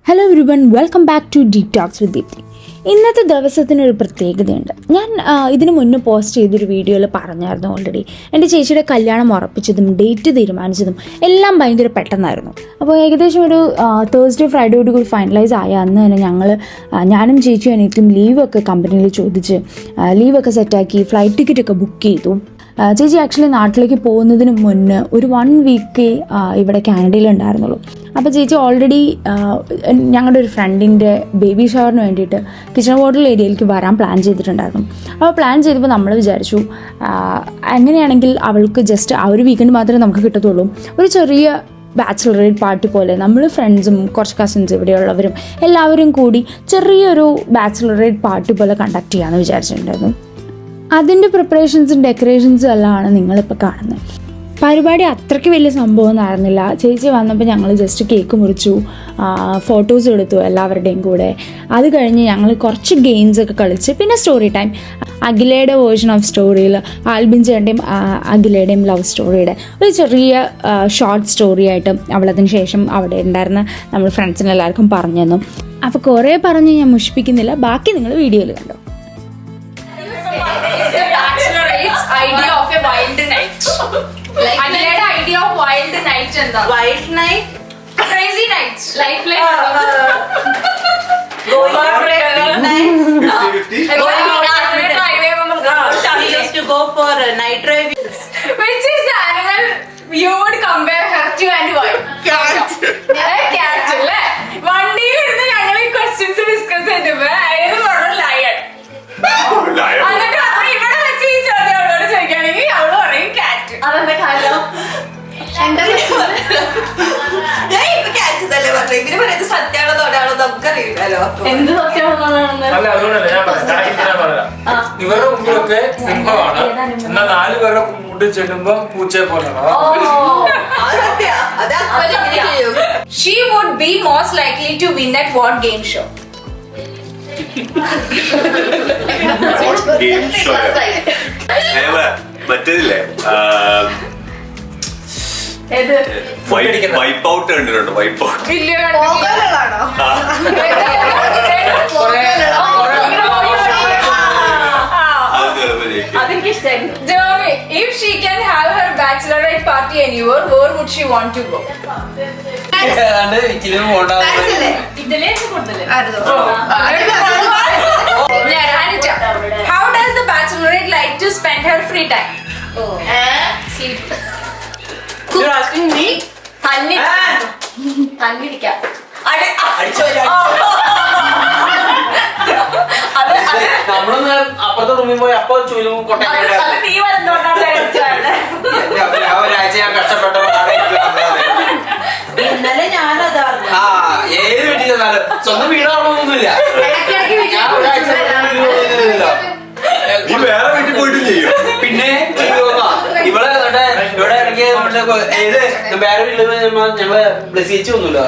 Hello everyone, welcome back to deep talks with Deepthi. ഇന്നത്തെ ദിവസത്തിനൊരു പ്രത്യേകതയുണ്ട്. ഞാൻ ഇതിനു മുന്നേ പോസ്റ്റ് ചെയ്തൊരു വീഡിയോയിൽ പറഞ്ഞായിരുന്നു ഓൾറെഡി. എൻ്റെ ചേച്ചിയുടെ കല്യാണം ഉറപ്പിച്ചതും ഡേറ്റ് തീരുമാനിച്ചതും എല്ലാം ഭയങ്കര പെട്ടെന്നായിരുന്നു. അപ്പോൾ ഏകദേശം ഒരു തേഴ്സ്ഡേ ഫ്രൈഡേയോട് കൂടി ഫൈനലൈസ് ആയ അന്ന് തന്നെ ഞാനും ചേച്ചിയും അനിയത്തിയും ലീവൊക്കെ കമ്പനിയിൽ ചോദിച്ച് ലീവൊക്കെ സെറ്റാക്കി ഫ്ലൈറ്റ് ടിക്കറ്റൊക്കെ ബുക്ക് ചെയ്തു. ചേച്ചി ആക്ച്വലി നാട്ടിലേക്ക് പോകുന്നതിന് മുന്നേ ഒരു 1 വീക്ക് ഇവിടെ കാനഡയിലുണ്ടായിരുന്നുള്ളൂ. അപ്പോൾ ചേച്ചി ഓൾറെഡി ഞങ്ങളുടെ ഒരു ഫ്രണ്ടിൻ്റെ ബേബി ഷവറിന് വേണ്ടിയിട്ട് കിച്ചൺ ഹോട്ടൽ ഏരിയയിലേക്ക് വരാൻ പ്ലാൻ ചെയ്തിട്ടുണ്ടായിരുന്നു. അപ്പോൾ പ്ലാൻ ചെയ്തപ്പോൾ നമ്മൾ വിചാരിച്ചു അങ്ങനെയാണെങ്കിൽ അവൾക്ക് ജസ്റ്റ് ആ ഒരു വീക്കെൻഡ് മാത്രമേ നമുക്ക് കിട്ടത്തുള്ളൂ. ഒരു ചെറിയ ബാച്ചിലറേറ്റ് പാർട്ടി പോലെ നമ്മൾ ഫ്രണ്ട്സും കുറച്ച് കസിൻസ് ഇവിടെയുള്ളവരും എല്ലാവരും കൂടി ചെറിയൊരു ബാച്ചിലറേറ്റ് പാർട്ടി പോലെ കണ്ടക്ട് ചെയ്യാമെന്ന് വിചാരിച്ചിട്ടുണ്ടായിരുന്നു. അതിൻ്റെ പ്രിപ്പറേഷൻസും ഡെക്കറേഷൻസും എല്ലാമാണ് നിങ്ങളിപ്പോൾ കാണുന്നത്. പരിപാടി അത്രയ്ക്ക് വലിയ സംഭവമൊന്നും ആയിരുന്നില്ല. ചേച്ചി വന്നപ്പോൾ ഞങ്ങൾ ജസ്റ്റ് കേക്ക് മുറിച്ചു, ഫോട്ടോസ് എടുത്തു എല്ലാവരുടെയും കൂടെ. അത് കഴിഞ്ഞ് ഞങ്ങൾ കുറച്ച് ഗെയിംസൊക്കെ കളിച്ച് പിന്നെ സ്റ്റോറി ടൈം. അഖിലയുടെ വേർഷൻ ഓഫ് സ്റ്റോറിയിൽ ആൽബിൻ ചേട്ടൻ്റെയും അഖിലയുടെയും ലവ് സ്റ്റോറിയുടെ ഒരു ചെറിയ ഷോർട്ട് സ്റ്റോറി ആയിട്ട് അവളതിന് ശേഷം അവിടെ ഉണ്ടായിരുന്ന നമ്മൾ ഫ്രണ്ട്സിനെല്ലാവർക്കും പറഞ്ഞു തന്നു. അപ്പോൾ കുറേ പറഞ്ഞ് ഞാൻ മുഷിപ്പിക്കുന്നില്ല, ബാക്കി നിങ്ങൾ വീഡിയോയിൽ കണ്ടോ. Idea of a wild night. Like Aguilera idea of wild night enda. Wild night? Crazy night. Life like Going out at midnight? 50-50. We used to go for a night drive. Which is the animal you would compare her to and why? Cat. Cat അല്ലേ? വണ്ടിയിലിരുന്ന് ഞങ്ങൾ ഈ questions discuss ചെയ്തപ്പോ അയാൾ പറഞ്ഞു lion. എന്നിട്ട് ഇവിടെ വെച്ച് ഈ ചോദ്യം അവളോട് ചോദിക്കുകയാണെങ്കിൽ അവള് പറയും കാറ്റ്. അതെന്താ കാര്യം? സത്യാണോ തോടാണോ നമുക്കറിയില്ലല്ലോ. എന്ത് സത്യമാണെന്നാണ് ഇവരുടെ മുമ്പിലൊക്കെ സിംഹമാണ്, എന്നാൽ 4 പേരുടെ മുമ്പിൽ ചെല്ലുമ്പോ പൂച്ചയെ പോലെയാണ്. She would be most likely to win at what game show? മറ്റേതില്ലേ വൈപ്പ് ഔട്ട് കണ്ടിട്ടുണ്ട്. Wipe out Jeremy, if she can have her bachelorette party anywhere, where would she want to go? How does the bachelorette like to spend her free time? Sleep. You're asking me? തന്നിരിക്കാം. നമ്മളൊന്ന് അപ്പുറത്തെ റൂമിൽ പോയി അപ്പൊ ചൂലും നീ വരുന്നോണ്ടാണ് ഒരാഴ്ച ഞാൻ കഷ്ടപ്പെട്ടവരാണ്. ഇന്നലെ ഞാനതാ ഏത് വീട്ടിൽ ചെന്നാലും സ്വന്തം വീടാവണമെന്നൊന്നുമില്ല. നീ വേറെ വീട്ടിൽ പോയിട്ടും ചെയ്യും. പിന്നെ ഇവിടെ ഇടയ്ക്ക് ഏത് വേറെ വീട്ടില് ഞങ്ങള് ബ്ലസ്സിച്ച് ഒന്നുമില്ല.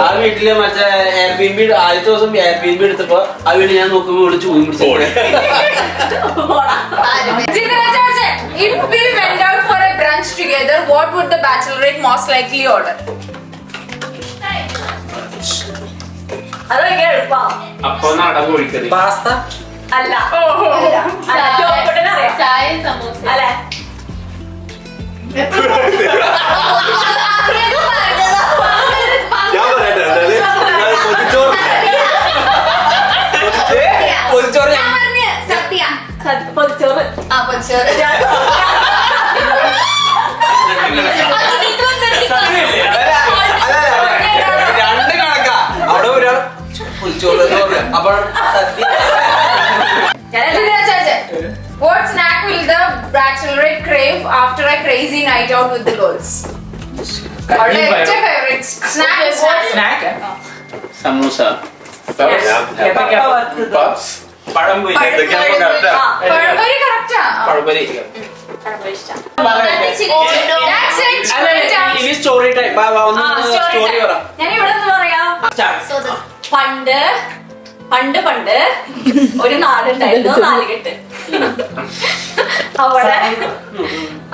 ആ വീട്ടില് മറ്റേ എയർബിഎൻബി ആദ്യത്തെ ദിവസം എയർബിഎൻബി എടുത്തപ്പോ ആ വീട് ഞാൻ നോക്കുമ്പോ ഇവിടെ ചൂടും പിടിച്ചു. If we went out for a brunch together, what would the bachelorette most likely order? അപ്പൊ നട കോഴിക്കറി പാസ്ത അല്ല. ചായയും സമൂസ അല്ല. ഞാൻ പറയട്ടെ, പൊതിച്ചോറ് പൊതിച്ചോറ്. രണ്ട് കണക്കാ. അവിടെ ഒരാൾ പൊതിച്ചോറ് എന്ന് പറഞ്ഞു. അപ്പോൾ സദ്യ. What snack will the bachelorette crave after a crazy night out with the girls? Our favorite snack. Samosa, pazhampori. Pazhampori correct ആ. പഴംപൊരി. Story time. സ്റ്റോറി പറ. ഞാൻ ഇവിടെ പറയാം. പണ്ട് ഒരു നാടുണ്ടായിരുന്നു, നാലുകെട്ട്.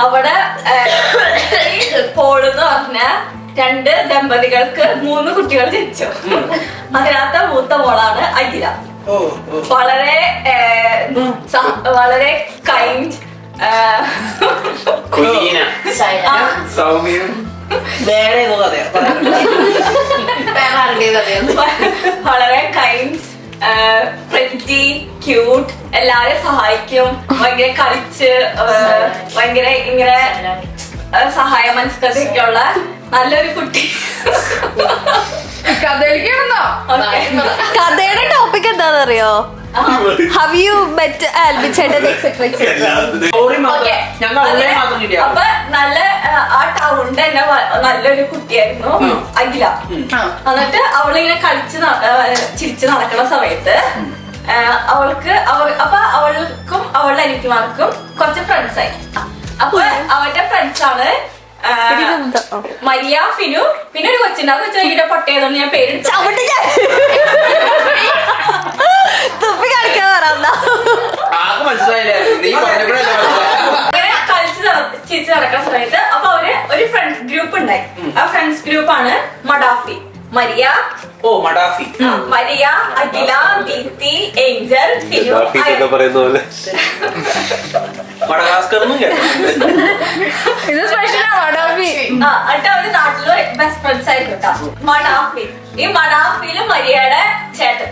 അവിടെ പോളെന്ന് പറഞ്ഞ 2 ദമ്പതികൾക്ക് 3 കുട്ടികൾ ജനിച്ചു. അതിനകത്ത് മൂത്ത മോളാണ് അഖില. വളരെ വളരെ കൈൻഡ്, സൗമ്യം വളരെ കൈൻഡ്, പ്രിറ്റി, ക്യൂട്ട്, എല്ലാരും സഹായിക്കും, ഭയങ്കര കളിച്ച് ഭയങ്കര ഇങ്ങനെ സഹായ മനസ്കതയൊക്കെയുള്ള നല്ലൊരു കുട്ടി. കഥയുടെ ടോപ്പിക് എന്താണെന്നറിയോ? ഹവ് യു മെറ്റ് ആൽബിൻ ചേട്ടൻ അപ്പൊ നല്ല ആ ടൗണിന്റെ തന്നെ നല്ലൊരു കുട്ടിയായിരുന്നു അഖില. എന്നിട്ട് അവളിങ്ങനെ കളിച്ച് ചിരിച്ച് നടക്കുന്ന സമയത്ത് അപ്പൊ അവൾക്കും അവളുടെ അനിയത്തിമാർക്കും കുറച്ച് ഫ്രണ്ട്സായി. അപ്പൊ അവരുടെ ഫ്രണ്ട്സാണ് മരിയ, ഫിനു, പിന്നെ ഒരു കൊച്ചുണ്ട്. ആ കൊച്ചു ഭയങ്കര പൊട്ടയതുകൊണ്ട് ഞാൻ പേരെടുത്തു. തുപ്പി കളിക്കാൻ പറയാ. അങ്ങനെ കളിച്ച് ചിരിച്ച് നടക്കുന്ന സമയത്ത് അപ്പൊ അവര് ഒരു ഫ്രണ്ട്സ് ഗ്രൂപ്പ് ഉണ്ടായി. ആ ഫ്രണ്ട്സ് ഗ്രൂപ്പാണ് മഡാഫി. മരിയ, അഖില, ദീപ്തി, ഏഞ്ചൽ, ഫിനു. പറയുന്ന പോലെ ഇത് സ്പെഷ്യലാ മഡാഫി. എന്നിട്ട് അവര് നാട്ടില് ബെസ്റ്റ് ഫ്രണ്ട്സ് ആയിരുന്നു കേട്ടോ. മഡാഫി. ഈ മഡാഫിയില് മരിയയുടെ ചേട്ടൻ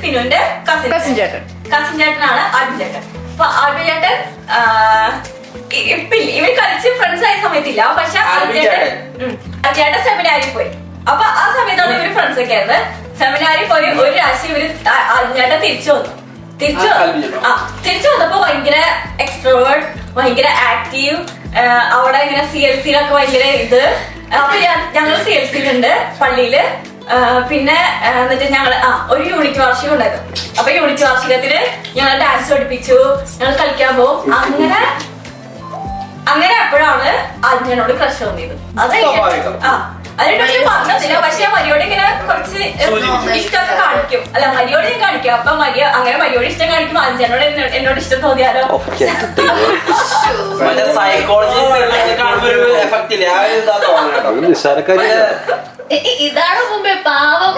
ഫിനുവിന്റെ കസിൻ ചേട്ടനാണ് അർജുൻ ചേട്ടൻ. അപ്പൊ അർജുൻ ചേട്ടൻ ഇവര് കളിച്ച് ഫ്രണ്ട്സ് ആയ സമയത്തില്ല. പക്ഷെ അർജുൻ ചേട്ടൻ സെമിനാരിൽ പോയി. അപ്പൊ ആ സമയത്താണ് ഇവര് ഫ്രണ്ട്സ് ഒക്കെ ആയിരുന്നു. സെമിനാരിൽ പോയി ഒരു പ്രാവശ്യം ഇവര് അർജുൻ ചേട്ടൻ തിരിച്ചു വന്നപ്പോ ഭയങ്കര എക്സ്ട്രോവേർട്ട്, ഭയങ്കര ആക്റ്റീവ്. അവിടെ ഇങ്ങനെ CLC-ലൊക്കെ ഭയങ്കര ഇത്. അപ്പൊ ഞങ്ങൾ CLC-ലുണ്ട് പള്ളിയില്. പിന്നെ എന്നിട്ട് ഞങ്ങള് ഒരു യൂണിറ്റ് വാർഷികം ഉണ്ടായിരുന്നു. അപ്പൊ യൂണിറ്റ് വാർഷികത്തിന് ഞങ്ങൾ ഡാൻസ് പഠിപ്പിച്ചു, ഞങ്ങൾ കളിക്കാൻ പോകും. അങ്ങനെ അപ്പോഴാണ് അതിനോട് ക്രഷ് തോന്നിയത്. അതിനോട് പറഞ്ഞില്ല. പക്ഷെ മരിയോട് ഇങ്ങനെ കുറച്ച് ഇഷ്ടമൊക്കെ കാണിക്കും. അല്ല, മരിയോട് ഞാൻ കാണിക്കും. അപ്പൊ മരിയോട് ഇഷ്ടം കാണിക്കും. അതിനോട് എന്നോട് ഇഷ്ടം തോന്നിയാലോ. ഇതാണ് മുമ്പേ പാവം.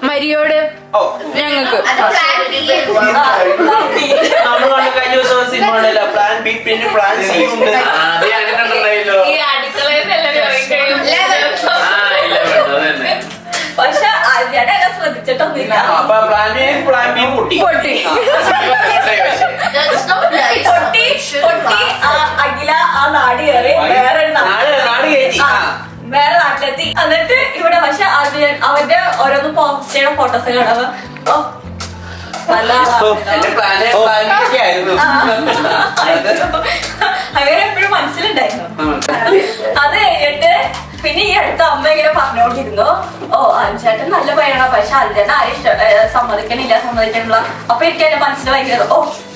മരിയോട് ഞങ്ങൾക്ക് പ്ലാൻ ബി പിന്നെ പ്ലാൻ സി ഉണ്ട്. ഈ അടുക്കളയിൽ പക്ഷെ അതിനെ ശ്രദ്ധിച്ചിട്ടൊന്നുമില്ല. അപ്പൊ പ്ലാൻ എ പ്ലാൻ ബി പൊട്ടി. അഖില ആ നാട് കയറി വേറെ നാട്ടിലെത്തി. എന്നിട്ട് ഇവിടെ പക്ഷെ അവന്റെ ഓരോന്നും പോസ്റ്റ് ചെയ്യുന്ന ഫോട്ടോസ് കാണാൻ അവരെപ്പോഴും മനസ്സിലുണ്ടായിരുന്നു. അത് കഴിഞ്ഞിട്ട് പിന്നെ ഈ അടുത്ത അമ്മ ഇങ്ങനെ പറഞ്ഞോണ്ടിരുന്നു, അഞ്ചേട്ടൻ നല്ല പയ്യനാ, പക്ഷെ അഞ്ചേട്ടൻ ആരും സമ്മതിക്കണില്ല. അപ്പൊ എനിക്ക് എന്റെ മനസ്സിൽ ഭയങ്കര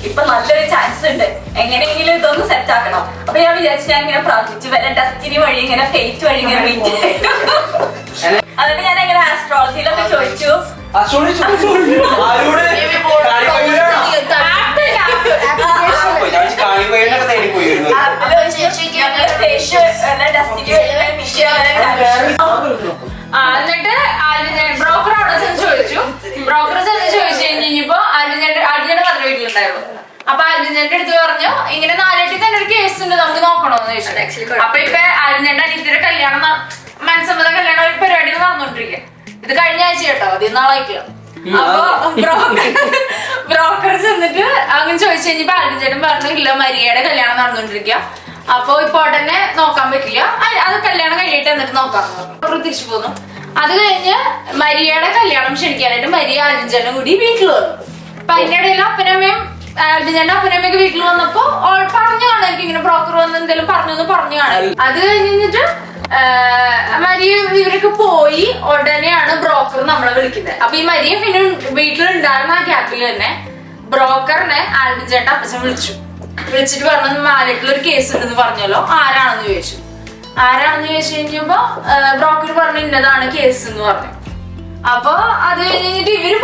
ഇപ്പൊ നല്ലൊരു ചാൻസ് ഉണ്ട്, എങ്ങനെയെങ്കിലും ഇതൊന്ന് സെറ്റ് ആക്കണം. അപ്പൊ ഞാൻ വിചാരിച്ചു, ഞാൻ ഇങ്ങനെ പ്രാർത്ഥിച്ചു, വല്ല ഡെസ്റ്റിനി വഴി ഇങ്ങനെ ഫേറ്റ് വഴി ഇങ്ങനെ മീറ്റ്. എന്നിട്ട് ഞാൻ ഇങ്ങനെ ആസ്ട്രോളജിയിലൊക്കെ ചോദിച്ചു. എന്നിട്ട് ബ്രോക്കറോട് ചോദിച്ചു. ബ്രോക്കർ ചോദിച്ചു കഴിഞ്ഞപ്പോ ആൽബിൻ പറഞ്ഞ വീട്ടിലുണ്ടായിരുന്നു. അപ്പൊ ആൽബിൻ അടുത്ത് പറഞ്ഞു, ഇങ്ങനെ 4 തന്നെ ഒരു കേസ് ഉണ്ട്, നമുക്ക് നോക്കണോന്ന് ചോദിച്ചു. അപ്പൊ ഇപ്പൊ ആൽബിൻ അനിയത്തിന്റെ കല്യാണം, മനസ്സമ്മത കല്യാണം ഒരു പരിപാടിയിൽ നടന്നുകൊണ്ടിരിക്കുക. ഇത് കഴിഞ്ഞ ആഴ്ച കേട്ടോ, 10 നാളായിട്ടില്ല. അപ്പൊ ബ്രോക്കർ ചെന്നിട്ട് അങ്ങനെ ചോദിച്ചു കഴിഞ്ഞപ്പോ ആൽബിൻ ചേട്ടൻ പറഞ്ഞു, ഇല്ല, മരിയയുടെ കല്യാണം നടന്നുകൊണ്ടിരിക്കുക, അപ്പൊ ഇപ്പൊ തന്നെ നോക്കാൻ പറ്റില്ല, അത് കല്യാണം കഴിയിട്ട് എന്നിട്ട് നോക്കാന്ന് പറഞ്ഞു. തിരിച്ചു പോന്നു. അത് കഴിഞ്ഞ് മരിയയുടെ കല്യാണം ക്ഷണിക്കാനായിട്ട് മരിയ ആൽബിൻ ചേട്ടനും കൂടി വീട്ടിൽ വന്നു. അപ്പൊ അതിന്റെ ഇടയിൽ അപ്പനമ്മയും ആൽബിൻ ചേട്ടൻ അപ്പനമ്മയൊക്കെ വീട്ടിൽ വന്നപ്പോ പറഞ്ഞു കാണും, എനിക്ക് ഇങ്ങനെ ബ്രോക്കർ വന്ന് എന്തെങ്കിലും പറഞ്ഞു കാണും. അത് കഴിഞ്ഞിട്ട് മരിയ ഇവരൊക്കെ പോയി ഉടനെയാണ് ബ്രോക്കർ നമ്മളെ വിളിക്കുന്നത്. അപ്പൊ ഈ മരിയ പിന്നെ വീട്ടിലുണ്ടായിരുന്ന ആ ഗ്യാപ്പിൽ തന്നെ ബ്രോക്കറിനെ ആൽബിൻ ചേട്ടൻ അപ്പച്ചൻ വിളിച്ചിട്ട് പറഞ്ഞു, മാലറ്റിൽ ഒരു കേസ് ഉണ്ടെന്ന് പറഞ്ഞല്ലോ, ആരാണെന്ന് ചോദിച്ചു കഴിഞ്ഞപ്പോ ബ്രോക്കർ പറഞ്ഞു, ഇന്നതാണ് കേസ് എന്ന് പറഞ്ഞു. അപ്പൊ അത് കഴിഞ്ഞിട്ട് ഇവര്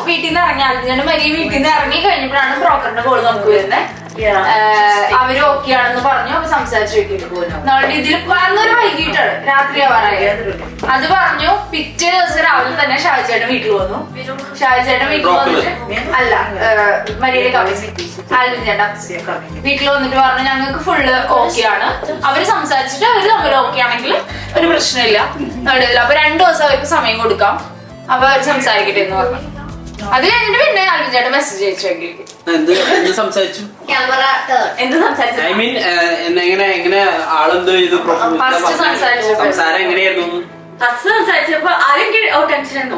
വീട്ടിൽ നിന്ന് ഇറങ്ങി ആൽബിജയുടെ മരിയ വീട്ടിൽ നിന്ന് ഇറങ്ങി കഴിഞ്ഞപ്പോഴാണ് ബ്രോക്കറിന്റെ കോള് നമുക്ക് വരുന്നത്. അവര് ഓക്കെ ആണെന്ന് പറഞ്ഞു. അപ്പൊ സംസാരിച്ചു വെക്കിട്ട് ഇതിൽ വന്നൊരു വൈകിട്ടാണ്, രാത്രി ആവാറായത്. അത് പറഞ്ഞു. പിറ്റേ ദിവസം രാവിലെ തന്നെ ഷാജിച്ചേട്ടൻ വീട്ടിൽ വന്നു. ഷാജിച്ചേട്ടൻ വീട്ടിൽ വന്നിട്ട് അല്ല മരിയയുടെ ആൽബിൻ ചേട്ടൻ വീട്ടിൽ വന്നിട്ട് പറഞ്ഞു ഞങ്ങൾക്ക് ഫുള്ള് ഓക്കെ ആണ്. അവര് സംസാരിച്ചിട്ട് അവര് തമ്മിൽ ഓക്കെ ആണെങ്കിൽ ഒരു പ്രശ്നമില്ല. അപ്പൊ 2 ദിവസം അവർക്ക് സമയം കൊടുക്കാം. അപ്പൊ അവര് സംസാരിക്കട്ടെ എന്ന് പറഞ്ഞു. അത് കഴിഞ്ഞിട്ട് പിന്നെ ആൽബിൻ ചേട്ടൻ മെസ്സേജ് അയച്ചു. എന്ത് സംസാരിച്ചു? എന്ത് സംസാരിച്ചു? ഐ മീൻ എങ്ങനെ ആളെന്തോ ചെയ്തു? സംസാരം എങ്ങനെയായിരുന്നു? ഫസ്റ്റ് സംസാരിച്ചപ്പോ ആരും ടെൻഷൻ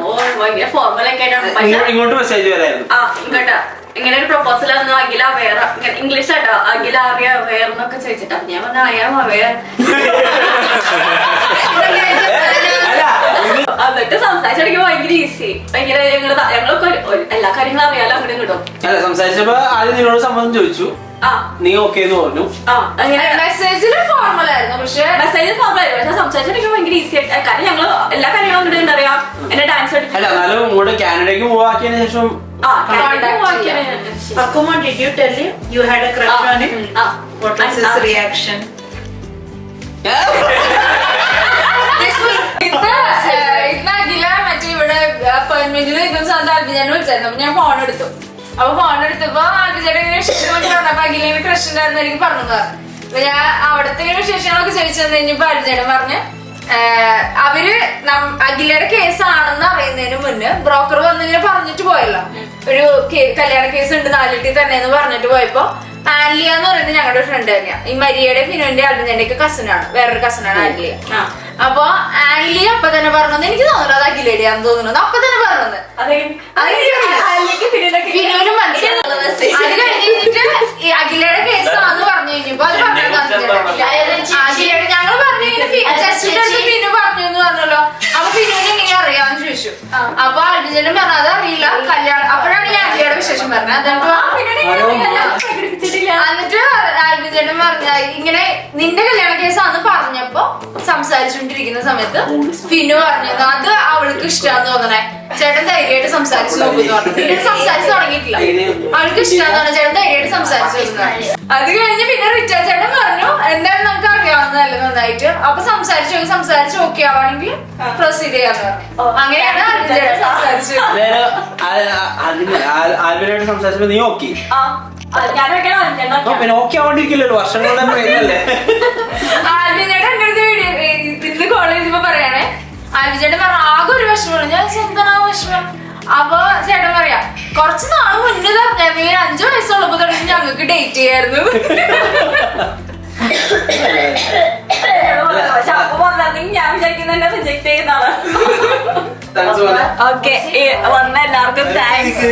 ഭയങ്കര ഫോർമലൊക്കെ ആയിട്ടാണ്. ഇങ്ങോട്ട് മെസ്സേജ് വരായിരുന്നു. ഇങ്ങോട്ടാ ഇങ്ങനെ ഒരു പ്രൊപ്പോസൽ ഒന്നും അഖില വേറെ ഇംഗ്ലീഷ് ആട്ടോ അഖില അറിയാ വേറെന്നൊക്കെ ചോദിച്ചിട്ടാ. ഞാൻ പറഞ്ഞ അറിയാമോ വേറെ. എന്നിട്ട് സംസാരിച്ചടിക്കുമ്പോ ഭയങ്കര ഈസി. ഭയങ്കര ഞങ്ങളൊക്കെ എല്ലാ കാര്യങ്ങളും അറിയാലോ അങ്ങോട്ടും കിട്ടും. അല്ല സംസാരിച്ചപ്പോ ആദ്യം നിന്നോട് സമ്മതം ചോദിച്ചു. നീ ഓക്കെ എന്ന് പറഞ്ഞു. മെസ്സേജിൽ ഫോർമൽ ആയിരുന്നു. പക്ഷെ സംസാരിച്ചടിക്കുമ്പോ ഭയങ്കര ഈസി ആയിട്ട്. കാരണം ഞങ്ങള് എല്ലാ കാര്യങ്ങളും അങ്ങോട്ട് എന്താ പറയാ എന്നെ ഡാൻസ് അല്ല എന്നാലും ഇങ്ങോട്ട് കാനഡയ്ക്ക് മൂവ് ആക്കിയതിനു ശേഷം Akuma, did you tell him you had a crush on him? What was his reaction? ഇന്ന് അഖില മറ്റേ ഇവിടെ അപ്പോയിന്റ്മെന്റിൽ നിൽക്കുന്ന സ്ഥലത്ത് ആൽബിജാനെ വിളിച്ചായിരുന്നു. അപ്പൊ ഞാൻ ഫോൺ എടുത്തു. അപ്പൊ ഫോൺ എടുത്തപ്പോ ആൽബിജയുടെ പറഞ്ഞപ്പോ അഖിലിന് ക്രഷ് ഉണ്ടായിരുന്നു എനിക്ക് പറഞ്ഞു. അപ്പൊ ഞാൻ അവിടത്തെ വിശേഷങ്ങളൊക്കെ ചോദിച്ചു കഴിഞ്ഞപ്പോ ആൽബിജേട്ടൻ പറഞ്ഞു അവര് അഖിലയുടെ കേസാണെന്ന് അറിയുന്നതിന് മുന്നേ ബ്രോക്കർ വന്നിങ്ങനെ പറഞ്ഞിട്ട് പോയല്ലോ, ഒരു കല്യാണ കേസ് ഉണ്ട് നാലിട്ടി തന്നെ എന്ന് പറഞ്ഞിട്ട് പോയപ്പോ ആൻലിയ എന്ന് പറയുന്നത് ഞങ്ങളുടെ ഫ്രണ്ട് തന്നെയാ. ഈ മരിയയുടെ ഫിനോന്റെ ആൽബിജന്റെ ഒക്കെ കസിനാണ്, വേറൊരു കസിനാണ് ആൻലിയ. അപ്പൊ ആൻലിയ അപ്പൊ തന്നെ പറഞ്ഞത് എനിക്ക് തോന്നുന്നു അത് അഖിലയുടെയാന്ന് തോന്നുന്നത്. അപ്പൊ തന്നെ പറഞ്ഞത് ഫിനോനും മനസ്സിലായി. അത് കഴിഞ്ഞിട്ട് ഈ അഖിലയുടെ കേസാന്ന് പറഞ്ഞു കഴിഞ്ഞപ്പോ അത് ഞങ്ങൾ പറഞ്ഞു ഫിനു പറഞ്ഞു എന്ന് പറഞ്ഞല്ലോ. അപ്പൊ ഫിനുവിന് എങ്ങനെ അറിയാന്ന് ചോദിച്ചു. അപ്പൊ ആൽബിജനും പറഞ്ഞു അത് അറിയില്ല കല്യാണം. അപ്പോഴാണ് ഈ ആൻലിയയുടെ വിശേഷം പറഞ്ഞത്. എന്നിട്ട് ആൽബിജേട്ടൻ പറഞ്ഞ ഇങ്ങനെ നിന്റെ കല്യാണ കേസാന്ന് പറഞ്ഞപ്പോ സംസാരിച്ചുകൊണ്ടിരിക്കുന്ന സമയത്ത് ഫിനു പറഞ്ഞു അത് അവൾക്ക് ഇഷ്ടാന്ന് തോന്നണേ, ചേട്ടൻ ധൈര്യമായിട്ട് സംസാരിച്ചു നോക്കുന്നു പറഞ്ഞു. പിന്നെ സംസാരിച്ചു തുടങ്ങിയിട്ടില്ല. അവൾക്ക് ഇഷ്ടാന്ന് പറഞ്ഞ ചേട്ടൻ ധൈര്യമായിട്ട് സംസാരിച്ചു നോക്കുന്നു. അത് കഴിഞ്ഞ് പിന്നെ റിച്ചാ ചേട്ടൻ പറഞ്ഞു എന്തായാലും നമുക്ക് അറിയാവുന്നതല്ല നന്നായിട്ട്. അപ്പൊ സംസാരിച്ച് ഓക്കെ ആവാണെങ്കിൽ പ്രൊസീഡ് ചെയ്യാന്ന് പറഞ്ഞു. അങ്ങനെയാണ് ആൽബിജേട്ടൻ സംസാരിച്ചു. ആൽബിനായിട്ട് സംസാരിച്ചപ്പോ നീ ഓക്കെ ഞാൻ പിന്നെ ഓക്കെ ആവാണ്ടിരിക്കില്ലല്ലോ, വർഷങ്ങളുടെ പേരല്ലേ. ആൽബിജേട്ടൻ എന്റെ അടുത്ത് ഇന്ന് കോൾ ചെയ്തപ്പോ പറയണേ ആൽബിജേട്ടൻ പറഞ്ഞ ആകെ ഒരു വിഷമമാണ്. ഞാൻ എന്താണ് ആ വിഷമം? അപ്പൊ ചേട്ടൻ പറയാ കുറച്ച് നാള് മുന്നേ പറഞ്ഞായിരുന്നെങ്കിൽ 5 വയസ്സുള്ളപ്പോ തുടങ്ങി ഞങ്ങൾക്ക് ഡേറ്റ് ചെയ്യായിരുന്നു. ഞാൻ വിചാരിക്കുന്ന റിജക്ട് ചെയ്യുന്നതാണ്. ഓക്കെ വന്ന എല്ലാവർക്കും താങ്ക്സ്.